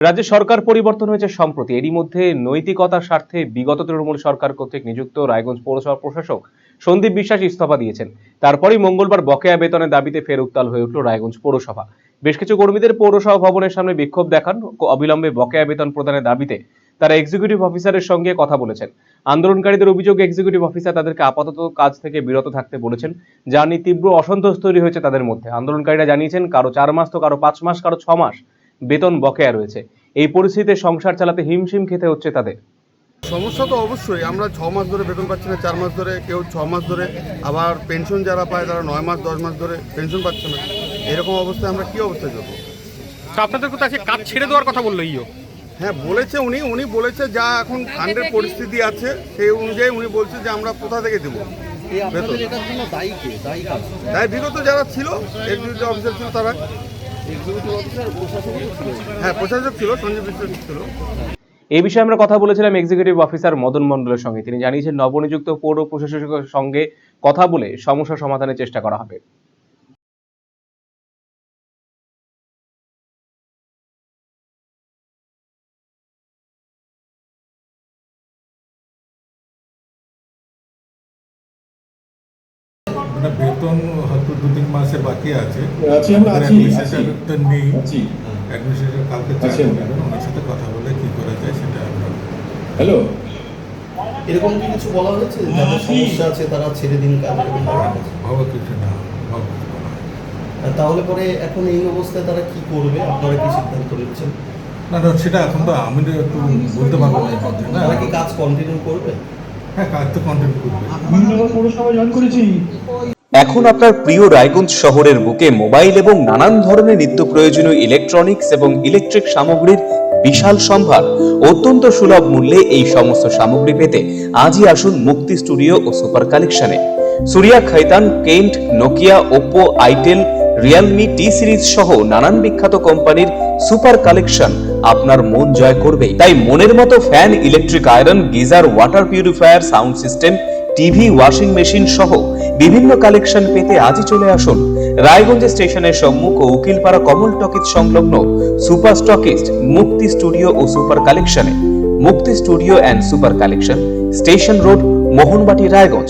রাজ্যে সরকার পরিবর্তন হয়েছে সম্প্রতি। এরই মধ্যে নৈতিকতার স্বার্থে বিগত তৃণমূল সরকার কর্তৃক নিযুক্ত রায়গঞ্জ পৌরসভা প্রশাসক সন্দীপ বিশ্বাস ইস্তফা দিয়েছেন। তারপরেই মঙ্গলবার বকেয়া বেতনের দাবিতে ফের উত্তাল হয়ে উঠল রায়গঞ্জ পৌরসভা। বেশ কিছু কর্মীদের পৌরসভা ভবনের সামনে বিক্ষোভ দেখান। অবিলম্বে বকেয়া বেতন প্রদানের দাবিতে তারা এক্সিকিউটিভ অফিসারের সঙ্গে কথা বলেছেন। আন্দোলনকারীদের অভিযোগ, এক্সিকিউটিভ অফিসার তাদেরকে আপাতত কাজ থেকে বিরত থাকতে বলেছেন, যা নিয়ে তীব্র অসন্তোষ তৈরি হয়েছে তাদের মধ্যে। আন্দোলনকারীরা জানিয়েছেন, কারো 4 মাস তো কারো 5 মাস, কারো 6 মাস বেতন বকেয়া রয়েছে। এই পরিস্থিতিতে সংসার চালাতে হিমশিম খেতে হচ্ছে তাদের। সমস্যা তো অবশ্যই, আমরা 6 মাস ধরে বেতন পাচ্ছি না, 4 মাস ধরে, কেউ 6 মাস ধরে, আবার পেনশন যারা পায় তারা 9 মাস 10 মাস ধরে পেনশন পাচ্ছে না। এরকম অবস্থায় আমরা কি অবস্থায় যাবো? আপনাদের কোথায় কাজ ছেড়ে দেওয়ার কথা বললো ইও? হ্যাঁ বলেছে, উনি বলেছে যা এখন ফান্ডের পরিস্থিতি আছে সেই অনুযায়ী উনি বলছে যে আমরা কোথা থেকে দেবো বেতন। তাই বিগত যারা ছিল এক্সিকিউটিভ অফিসার ছিল তারা, হ্যাঁ প্রশাসক ছিল, সঞ্জীব বিশ্বাস ছিল। এই বিষয়ে আমরা কথা বলেছিলাম এক্সিকিউটিভ অফিসার মদন মণ্ডলের সঙ্গে। তিনি জানিয়েছেন, নবনিযুক্ত পৌর প্রশাসকের সঙ্গে কথা বলে সমস্যা সমাধানের চেষ্টা করা হবে। বেতন হয়তো 2-3 মাসে বাকি আছে, নেই অ্যাডমিনিস্ট্রেটর কালকে ওনার সাথে কথা বলে কি করা যায় সেটা আমরা। হ্যালো, এরকম কি কিছু বলা হয়েছে যাদের সমস্যা আছে তারা ছেড়ে দিন কাজ? ভাবা কিছু না, তাহলে পরে এখন এই অবস্থায় তারা কি করবে, আপনারা কি সিদ্ধান্ত নিচ্ছেন? না সেটা এখন তো আমি একটু বলতে পারবো না। তারা কি কাজ কন্টিনিউ করবে? হ্যাঁ, কাজ তো কন্টিনিউ করবে। এখন আপনার প্রিয় রায়গঞ্জ শহরের বুকে মোবাইল এবং নানান ধরনের নিত্য প্রয়োজনীয় ইলেকট্রনিক্স এবং ইলেকট্রিক সামগ্রীর বিশাল সম্ভার অত্যন্ত সুলভ মূল্যে। এই সমস্ত সামগ্রী পেতে আজই আসুন মুক্তি স্টুডিও ও সুপার কালেকশনে। Surya, Khaitan, Kent, Nokia, Oppo, itel, realme, T Series সহ নানান বিখ্যাত কোম্পানির সুপার কালেকশন আপনার মন জয় করবে। তাই মনের মতো fan, electric iron, geyser, water purifier, sound system, TV, washing machine সহ বিভিন্ন কালেকশন পেতে আজই চলে আসুন রায়গঞ্জ স্টেশনের সম্মুখ ও উকিলপাড়া কমল টকিজ সংলগ্ন সুপার স্টকিস্ট মুক্তি স্টুডিও ও সুপার কালেকশনে। মুক্তি studio and super collection, station road, Mohanbati, Raiganj.